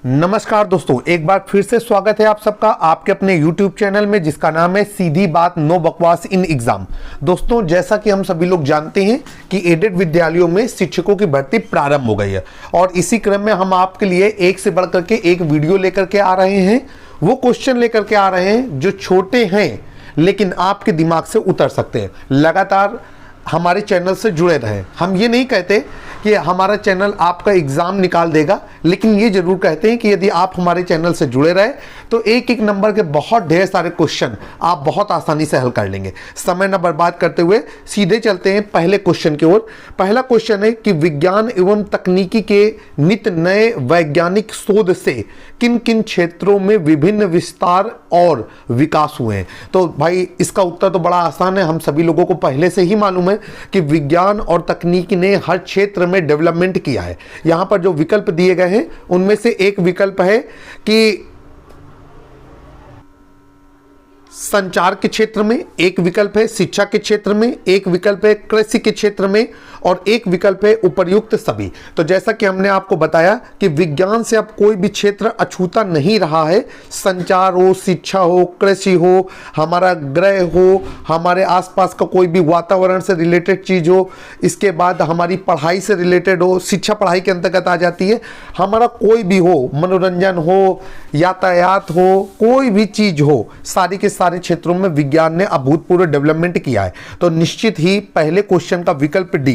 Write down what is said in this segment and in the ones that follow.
नमस्कार दोस्तों, एक बार फिर से स्वागत है आप सबका आपके अपने YouTube चैनल में जिसका नाम है सीधी बात नो बकवास इन एग्जाम। दोस्तों, जैसा कि हम सभी लोग जानते हैं कि एडेड विद्यालयों में शिक्षकों की भर्ती प्रारंभ हो गई है और इसी क्रम में हम आपके लिए एक से बढ़कर के एक वीडियो लेकर के आ रहे हैं। वो क्वेश्चन लेकर के आ रहे हैं जो छोटे हैं लेकिन आपके दिमाग से उतर सकते हैं। लगातार हमारे चैनल से जुड़े रहें। हम ये नहीं कहते कि हमारा चैनल आपका एग्जाम निकाल देगा, लेकिन ये जरूर कहते हैं कि यदि आप हमारे चैनल से जुड़े रहे तो एक एक नंबर के बहुत ढेर सारे क्वेश्चन आप बहुत आसानी से हल कर लेंगे। समय न बर्बाद करते हुए सीधे चलते हैं पहले क्वेश्चन की ओर। पहला क्वेश्चन है कि विज्ञान एवं तकनीकी के नित्य नए वैज्ञानिक शोध से किन किन क्षेत्रों में विभिन्न विस्तार और विकास हुए हैं। तो भाई इसका उत्तर तो बड़ा आसान है, हम सभी लोगों को पहले से ही मालूम है कि विज्ञान और तकनीक ने हर क्षेत्र में डेवलपमेंट किया है। यहां पर जो विकल्प दिए गए हैं उनमें से एक विकल्प है कि संचार के क्षेत्र में, एक विकल्प है शिक्षा के क्षेत्र में, एक विकल्प है कृषि के क्षेत्र में और एक विकल्प है उपर्युक्त सभी। तो जैसा कि हमने आपको बताया कि विज्ञान से अब कोई भी क्षेत्र अछूता नहीं रहा है। संचार हो, शिक्षा हो, कृषि हो, हमारा ग्रह हो, हमारे आसपास का कोई भी वातावरण से रिलेटेड चीज हो, इसके बाद हमारी पढ़ाई से रिलेटेड हो, शिक्षा पढ़ाई के अंतर्गत आ जाती है। हमारा कोई भी हो, मनोरंजन हो, यातायात हो, कोई भी चीज हो, सारी के सारे क्षेत्रों में विज्ञान ने अभूतपूर्व डेवलपमेंट किया है। तो निश्चित ही पहले क्वेश्चन का विकल्प डी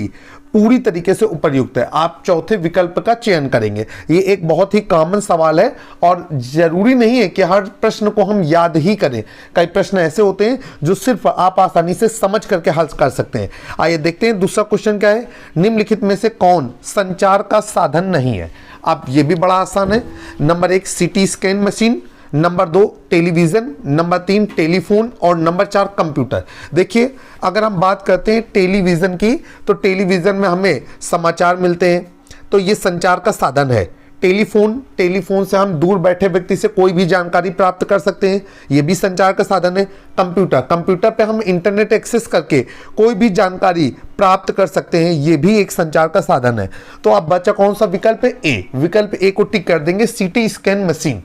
पूरी तरीके से उपयुक्त है। आप चौथे विकल्प का चयन करेंगे। ये एक बहुत ही कॉमन सवाल है और जरूरी नहीं है कि हर प्रश्न को हम याद ही करें। कई प्रश्न ऐसे होते हैं जो सिर्फ आप आसानी से समझ करके हल कर सकते हैं। आइए देखते हैं दूसरा क्वेश्चन क्या है। निम्नलिखित में से कौन संचार का साधन नहीं है। अब ये भी बड़ा आसान है। Number 1 CT scan machine, number 2 television, number 3 telephone और नंबर 4 कंप्यूटर। देखिए, अगर हम बात करते हैं टेलीविज़न की तो टेलीविज़न में हमें समाचार मिलते हैं, तो ये संचार का साधन है। टेलीफोन से हम दूर बैठे व्यक्ति से कोई भी जानकारी प्राप्त कर सकते हैं, ये भी संचार का साधन है। कंप्यूटर पे हम इंटरनेट एक्सेस करके कोई भी जानकारी प्राप्त कर सकते हैं, ये भी एक संचार का साधन है। तो अब बचा कौन सा विकल्प है? ए। विकल्प ए को टिक कर देंगे, सीटी स्कैन मशीन।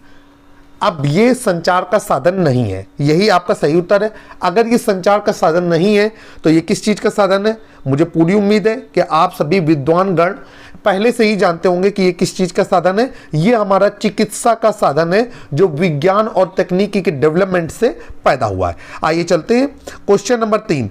अब ये संचार का साधन नहीं है, यही आपका सही उत्तर है। अगर ये संचार का साधन नहीं है तो ये किस चीज का साधन है? मुझे पूरी उम्मीद है कि आप सभी विद्वान गण पहले से ही जानते होंगे कि ये किस चीज का साधन है। ये हमारा चिकित्सा का साधन है जो विज्ञान और तकनीकी के डेवलपमेंट से पैदा हुआ है। आइए चलते हैं क्वेश्चन नंबर 3।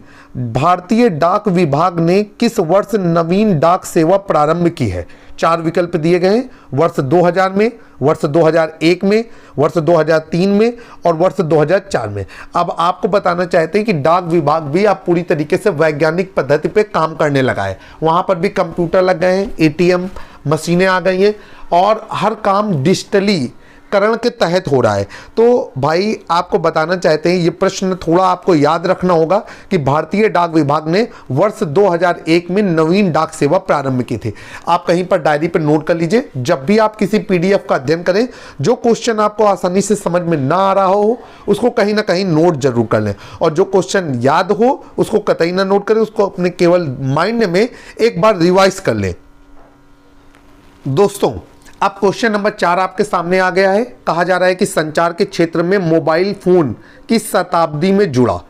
भारतीय डाक विभाग ने किस वर्ष नवीन डाक सेवा प्रारंभ की है? 4 विकल्प दिए गए हैं। वर्ष 2000 में, वर्ष 2001 में, वर्ष 2003 में और वर्ष 2004 में। अब आपको बताना चाहते हैं कि डाक विभाग भी आप पूरी तरीके से वैज्ञानिक पद्धति पे काम करने लगा है। वहां पर भी कंप्यूटर लग गए हैं, एटीएम मशीनें आ गई हैं और हर काम डिजिटली करण के तहत हो रहा है। तो भाई आपको बताना चाहते हैं, ये प्रश्न थोड़ा आपको याद रखना होगा कि भारतीय डाक विभाग ने वर्ष 2001 में नवीन डाक सेवा प्रारंभ की थी। आप कहीं पर डायरी पर नोट कर लीजिए। जब भी आप किसी पीडीएफ का अध्ययन करें, जो क्वेश्चन आपको आसानी से समझ में ना आ रहा हो उसको कहीं ना कहीं नोट जरूर कर लें, और जो क्वेश्चन याद हो उसको कतई ना नोट करें, उसको अपने केवल माइंड में एक बार रिवाइज कर लें। दोस्तों, अब क्वेश्चन नंबर 4 आपके सामने आ गया है। कहा जा रहा है कि संचार के क्षेत्र में मोबाइल फोन किस शताब्दी में जुड़ा?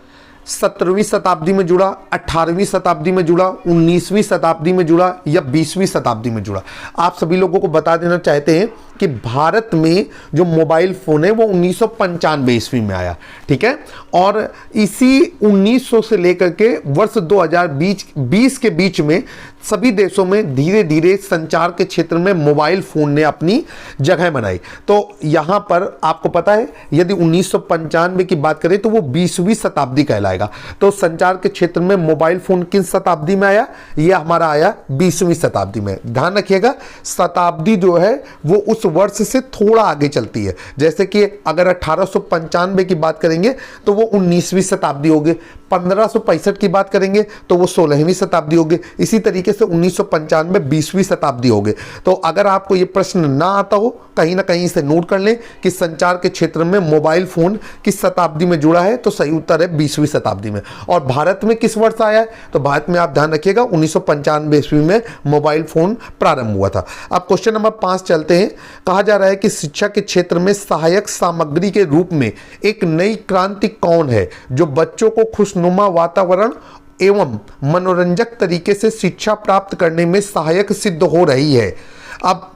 17वीं शताब्दी में जुड़ा, 18वीं शताब्दी में जुड़ा, 19वीं शताब्दी में जुड़ा या 20वीं शताब्दी में जुड़ा? आप सभी लोगों को बता देना चाहते हैं कि भारत में जो मोबाइल फोन है वो 1995 ईस्वी में आया, ठीक है। और इसी 1900 से लेकर के वर्ष 2020 के बीच में सभी देशों में धीरे धीरे संचार के क्षेत्र में मोबाइल फोन ने अपनी जगह बनाई। तो यहां पर आपको पता है, यदि 1995 की बात करें तो वो 20वीं शताब्दी कहलाएगा। तो संचार के क्षेत्र में मोबाइल फोन किस शताब्दी में आया? ये हमारा आया 20वीं शताब्दी में। ध्यान रखिएगा, शताब्दी जो है वो उस वर्ष से थोड़ा आगे चलती है। जैसे कि अगर 1895 की बात करेंगे तो वो 19वीं शताब्दी होगी, 1565 की बात करेंगे तो वो 16वीं शताब्दी होगी, इसी तरीके से 1995 20वीं शताब्दी होगी। तो अगर आपको ये प्रश्न ना आता हो, कहीं ना कहीं इसे नोट कर लें कि संचार के क्षेत्र में मोबाइल फोन किस शताब्दी में जुड़ा है, तो सही उत्तर है 20वीं शताब्दी में। और भारत में किस वर्ष आया है? तो भारत में आप ध्यान रखिएगा 1995 ईस्वी में मोबाइल फोन प्रारंभ हुआ था। अब क्वेश्चन नंबर 5 चलते हैं। कहा जा रहा है कि शिक्षा के क्षेत्र में सहायक सामग्री के रूप में एक नई क्रांति कौन है जो बच्चों को खुशनुमा वातावरण एवं मनोरंजक तरीके से शिक्षा प्राप्त करने में सहायक सिद्ध हो रही है। अब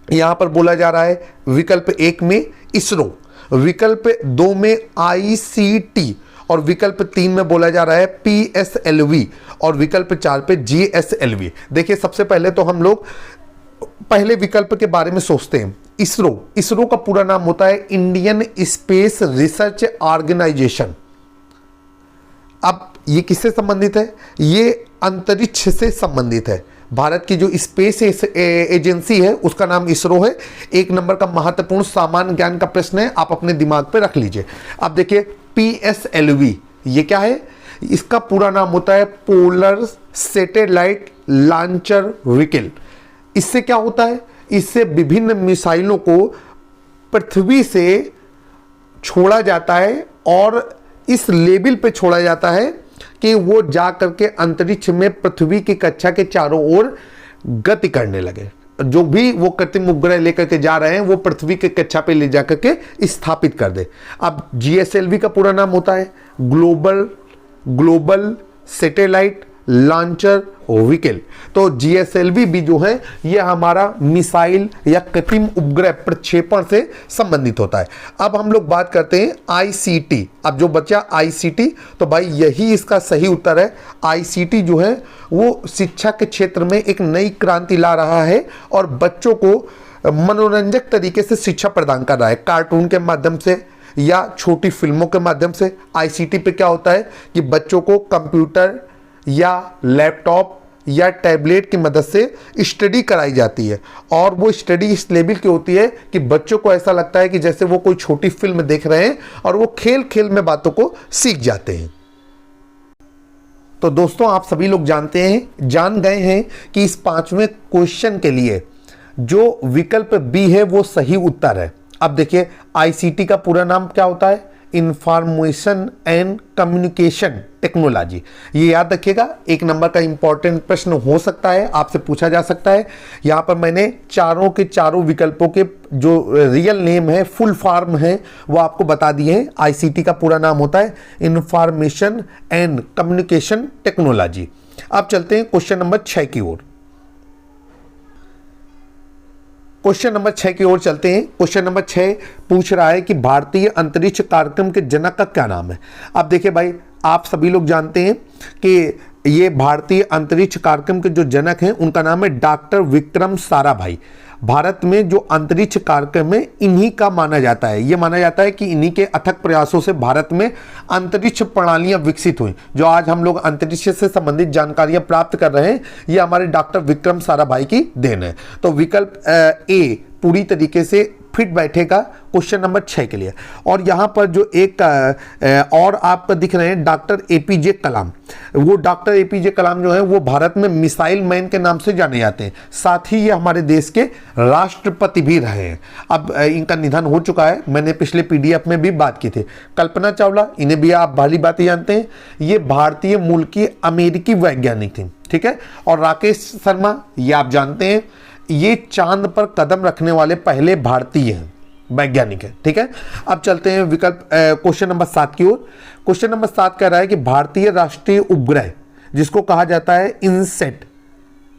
यहां पर बोला जा रहा है विकल्प 1 में इसरो, विकल्प 2 में ICT और विकल्प 3 में बोला जा रहा है PSLV और विकल्प 4 पे GSLV। देखिए सबसे पहले तो हम लोग पहले विकल्प के बारे में सोचते हैं। इसरो का पूरा नाम होता है इंडियन स्पेस रिसर्च ऑर्गेनाइजेशन। अब ये किससे संबंधित है? ये अंतरिक्ष से संबंधित है। भारत की जो स्पेस एजेंसी है उसका नाम इसरो है। 1 नंबर का महत्वपूर्ण सामान्य ज्ञान का प्रश्न है, आप अपने दिमाग पे रख लीजिए। अब देखिए PSLV ये क्या है? इसका पूरा नाम होता है पोलर सैटेलाइट लॉन्चर व्हीकल। इससे क्या होता है? इससे विभिन्न मिसाइलों को पृथ्वी से छोड़ा जाता है और इस लेवल पे छोड़ा जाता है कि वो जा करके अंतरिक्ष में पृथ्वी की कक्षा के चारों ओर गति करने लगे। जो भी वो कृत्रिम उपग्रह लेकर के जा रहे हैं वो पृथ्वी के कक्षा पे ले जाकर के स्थापित कर दे। अब GSLV का पूरा नाम होता है ग्लोबल सैटेलाइट लॉन्चर व्हीकल। तो GSLV भी जो है ये हमारा मिसाइल या कृत्रिम उपग्रह प्रक्षेपण से संबंधित होता है। अब हम लोग बात करते हैं ICT। अब जो बचा ICT, तो भाई यही इसका सही उत्तर है। ICT जो है वो शिक्षा के क्षेत्र में एक नई क्रांति ला रहा है और बच्चों को मनोरंजक तरीके से शिक्षा प्रदान कर रहा है, कार्टून के माध्यम से या छोटी फिल्मों के माध्यम से। ICT पे क्या होता है कि बच्चों को कंप्यूटर या लैपटॉप या टैबलेट की मदद से स्टडी कराई जाती है और वो स्टडी इस लेवल की होती है कि बच्चों को ऐसा लगता है कि जैसे वो कोई छोटी फिल्म देख रहे हैं और वो खेल खेल में बातों को सीख जाते हैं। तो दोस्तों आप सभी लोग जान गए हैं कि इस 5वें क्वेश्चन के लिए जो विकल्प B है वो सही उत्तर है। अब देखिए ICT का पूरा नाम क्या होता है? Information and communication technology. ये याद रखिएगा, 1 नंबर का इंपॉर्टेंट प्रश्न हो सकता है, आपसे पूछा जा सकता है। यहां पर मैंने चारों के चारों विकल्पों के जो रियल नेम है, फुल फॉर्म है, वो आपको बता दिए हैं। ICT का पूरा नाम होता है इंफॉर्मेशन एंड कम्युनिकेशन टेक्नोलॉजी। अब चलते हैं क्वेश्चन नंबर 6 की ओर। क्वेश्चन नंबर 6 की ओर चलते हैं। क्वेश्चन नंबर 6 पूछ रहा है कि भारतीय अंतरिक्ष कार्यक्रम के जनक का क्या नाम है? अब देखिए भाई, आप सभी लोग जानते हैं कि ये भारतीय अंतरिक्ष कार्यक्रम के जो जनक हैं उनका नाम है डॉक्टर विक्रम साराभाई। भारत में जो अंतरिक्ष कार्यक्रम है इन्हीं का माना जाता है। ये माना जाता है कि इन्हीं के अथक प्रयासों से भारत में अंतरिक्ष प्रणालियां विकसित हुई। जो आज हम लोग अंतरिक्ष से संबंधित जानकारियां प्राप्त कर रहे हैं ये हमारे डॉक्टर विक्रम साराभाई की देन है। तो विकल्प A पूरी तरीके से फिट बैठेगा क्वेश्चन नंबर 6 के लिए। और यहां पर जो एक और आपको दिख रहे हैं डॉक्टर APJ कलाम, वो डॉक्टर APJ कलाम जो है वो भारत में मिसाइल मैन के नाम से जाने जाते हैं। साथ ही ये हमारे देश के राष्ट्रपति भी रहे हैं। अब इनका निधन हो चुका है, मैंने पिछले PDF में भी बात की थी। कल्पना चावला, इन्हें भी आप भली बातें जानते हैं, ये भारतीय मूल की अमेरिकी वैज्ञानिक थी, ठीक है। और राकेश शर्मा, ये आप जानते हैं, ये चांद पर कदम रखने वाले पहले भारतीय हैं, वैज्ञानिक है, ठीक है। अब चलते हैं विकल्प क्वेश्चन नंबर 7 की ओर। क्वेश्चन नंबर 7 कह रहा है कि भारतीय राष्ट्रीय उपग्रह जिसको कहा जाता है इनसेट,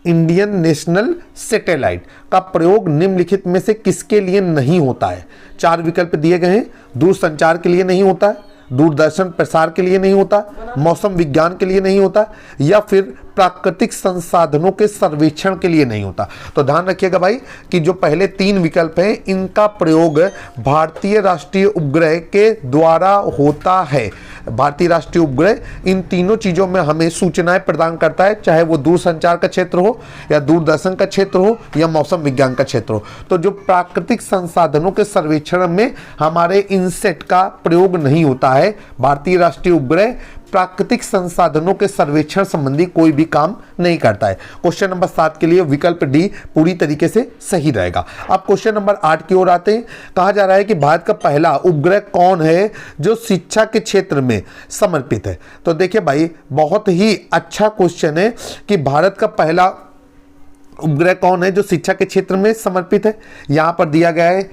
इंडियन नेशनल सैटेलाइट, का प्रयोग निम्नलिखित में से किसके लिए नहीं होता है? 4 विकल्प दिए गए हैं। दूरसंचार के लिए नहीं होता है, दूरदर्शन प्रसार के लिए नहीं होता, मौसम विज्ञान के लिए नहीं होता, या फिर प्राकृतिक संसाधनों के सर्वेक्षण के लिए नहीं होता। तो ध्यान रखिएगा भाई कि जो पहले 3 विकल्प हैं इनका प्रयोग भारतीय राष्ट्रीय उपग्रह के द्वारा होता है। भारतीय राष्ट्रीय उपग्रह इन तीनों चीजों में हमें सूचनाएं प्रदान करता है, चाहे वो दूरसंचार का क्षेत्र हो या दूरदर्शन का क्षेत्र हो या मौसम विज्ञान का क्षेत्र हो। तो जो प्राकृतिक संसाधनों के सर्वेक्षण में हमारे इनसेट का प्रयोग नहीं होता है, भारतीय राष्ट्रीय उपग्रह प्राकृतिक संसाधनों के सर्वेक्षण संबंधी कोई भी काम नहीं करता है। क्वेश्चन नंबर 7 के लिए विकल्प D पूरी तरीके से सही रहेगा। अब क्वेश्चन नंबर 8 की ओर आते हैं। कहा जा रहा है कि भारत का पहला उपग्रह कौन है जो शिक्षा के क्षेत्र में समर्पित है? तो देखिए भाई, बहुत ही अच्छा क्वेश्चन है कि भारत का पहला उपग्रह कौन है जो शिक्षा के क्षेत्र में समर्पित है? यहां पर दिया गया है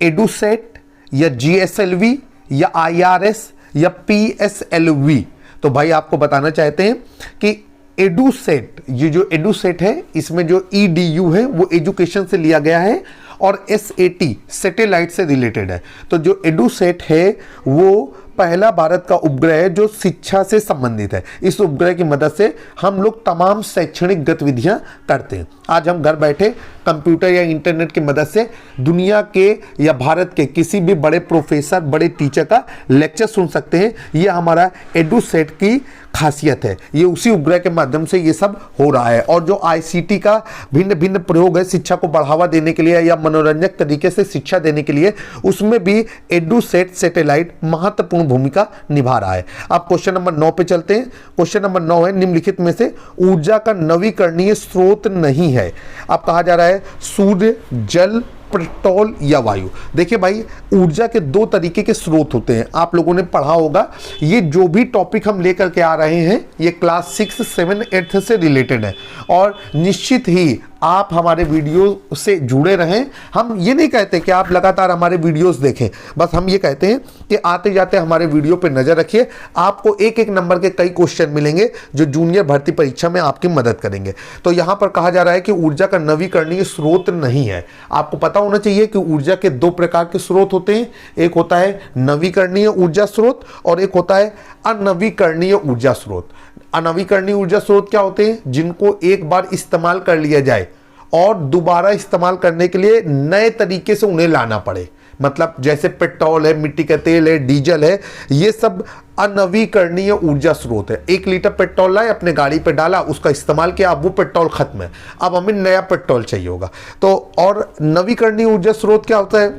एडुसेट या जीएसएलवी या आईआरएस या पीएसएलवी। तो भाई आपको बताना चाहते हैं कि एडुसेट, ये जो एडुसेट है इसमें जो ईडीयू है वो एजुकेशन से लिया गया है और एसएटी सैटेलाइट से रिलेटेड है। तो जो एडुसेट है वो पहला भारत का उपग्रह है जो शिक्षा से संबंधित है। इस उपग्रह की मदद से हम लोग तमाम शैक्षणिक गतिविधियां करते हैं। आज हम घर बैठे कंप्यूटर या इंटरनेट की मदद से दुनिया के या भारत के किसी भी बड़े प्रोफेसर, बड़े टीचर का लेक्चर सुन सकते हैं। ये हमारा एडुसेट की खासियत है। ये उसी उपग्रह के माध्यम से ये सब हो रहा है। और जो आईसीटी का भिन्न भिन्न प्रयोग है शिक्षा को बढ़ावा देने के लिए या मनोरंजक तरीके से शिक्षा देने के लिए, उसमें भी एडुसेट सैटेलाइट महत्वपूर्ण भूमिका निभा रहा है। अब क्वेश्चन नंबर 9 पे चलते हैं। क्वेश्चन नंबर 9 है, निम्नलिखित में से ऊर्जा का नवीकरणीय स्रोत नहीं है। अब कहा जा रहा है सूर्य, जल, पेट्रोल या वायु। देखिए भाई, ऊर्जा के दो तरीके के स्रोत होते हैं, आप लोगों ने पढ़ा होगा। ये जो भी टॉपिक हम लेकर के आ रहे हैं ये क्लास 6, 7, 8 से रिलेटेड है और निश्चित ही आप हमारे वीडियो से जुड़े रहें। हम ये नहीं कहते कि आप लगातार हमारे वीडियोस देखें, बस हम ये कहते हैं कि आते जाते हमारे वीडियो पे नजर रखिए। आपको एक एक नंबर के कई क्वेश्चन मिलेंगे जो जूनियर भर्ती परीक्षा में आपकी मदद करेंगे। तो यहां पर कहा जा रहा है कि ऊर्जा का नवीकरणीय स्रोत नहीं है। आपको पता होना चाहिए कि ऊर्जा के दो प्रकार के स्रोत होते हैं, एक होता है नवीकरणीय ऊर्जा स्रोत और एक होता है अनवीकरणीय ऊर्जा स्रोत। अनवीकरणीय ऊर्जा स्रोत क्या होते हैं? जिनको एक बार इस्तेमाल कर लिया जाए और दोबारा इस्तेमाल करने के लिए नए तरीके से उन्हें लाना पड़े। मतलब जैसे पेट्रोल है, मिट्टी का तेल है, डीजल है, ये सब अनवीकरणीय ऊर्जा स्रोत है। 1 लीटर पेट्रोल लाए, अपने गाड़ी पे डाला, उसका इस्तेमाल किया, अब वो पेट्रोल खत्म है, अब हमें नया पेट्रोल चाहिए होगा। तो और नवीकरणीय ऊर्जा स्रोत क्या होता है?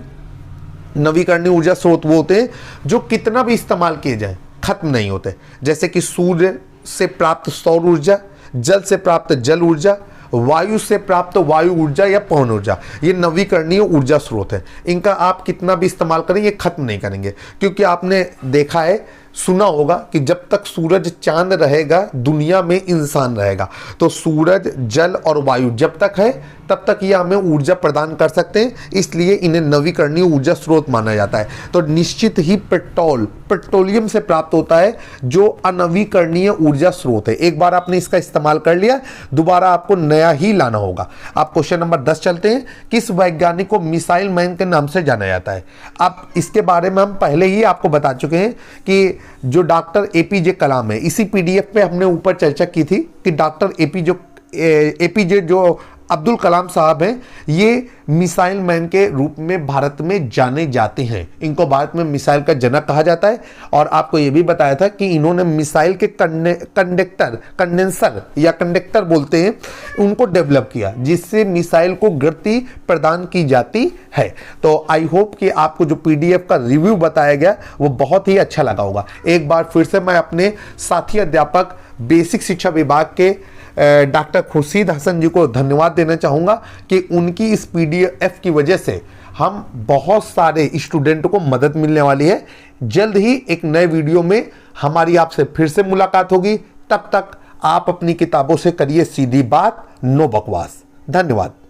नवीकरणीय ऊर्जा स्रोत वो होते हैं जो कितना भी इस्तेमाल किए जाए खत्म नहीं होते। जैसे कि सूर्य से प्राप्त सौर ऊर्जा, जल से प्राप्त जल ऊर्जा, वायु से प्राप्त वायु ऊर्जा या पवन ऊर्जा, ये नवीकरणीय ऊर्जा स्रोत है। इनका आप कितना भी इस्तेमाल करें ये खत्म नहीं करेंगे, क्योंकि आपने देखा है, सुना होगा कि जब तक सूरज चांद रहेगा दुनिया में इंसान रहेगा। तो सूरज, जल और वायु जब तक है तब तक ये हमें ऊर्जा प्रदान कर सकते हैं, इसलिए इन्हें नवीकरणीय ऊर्जा स्रोत माना जाता है। तो निश्चित ही पेट्रोलियम से प्राप्त होता है जो अनवीकरणीय ऊर्जा स्रोत है। एक बार आपने इसका इस्तेमाल कर लिया, दोबारा आपको नया ही लाना होगा। आप क्वेश्चन नंबर 10 चलते हैं। किस वैज्ञानिक को मिसाइल मैन के नाम से जाना जाता है? अब इसके बारे में हम पहले ही आपको बता चुके हैं कि जो डॉक्टर एपीजे कलाम है, इसी पीडीएफ पे हमने ऊपर चर्चा की थी कि डॉक्टर एपीजे जो अब्दुल कलाम साहब हैं, ये मिसाइल मैन के रूप में भारत में जाने जाते हैं। इनको भारत में मिसाइल का जनक कहा जाता है। और आपको ये भी बताया था कि इन्होंने मिसाइल के कंडेंसर या कंडक्टर बोलते हैं, उनको डेवलप किया, जिससे मिसाइल को गति प्रदान की जाती है। तो आई होप कि आपको जो पीडीएफ का रिव्यू बताया गया वो बहुत ही अच्छा लगा होगा। एक बार फिर से मैं अपने साथी अध्यापक बेसिक शिक्षा विभाग के डॉक्टर खुर्शीद हसन जी को धन्यवाद देना चाहूँगा कि उनकी इस पीडीएफ की वजह से हम बहुत सारे स्टूडेंटों को मदद मिलने वाली है। जल्द ही एक नए वीडियो में हमारी आपसे फिर से मुलाकात होगी। तब तक आप अपनी किताबों से करिए सीधी बात, नो बकवास। धन्यवाद।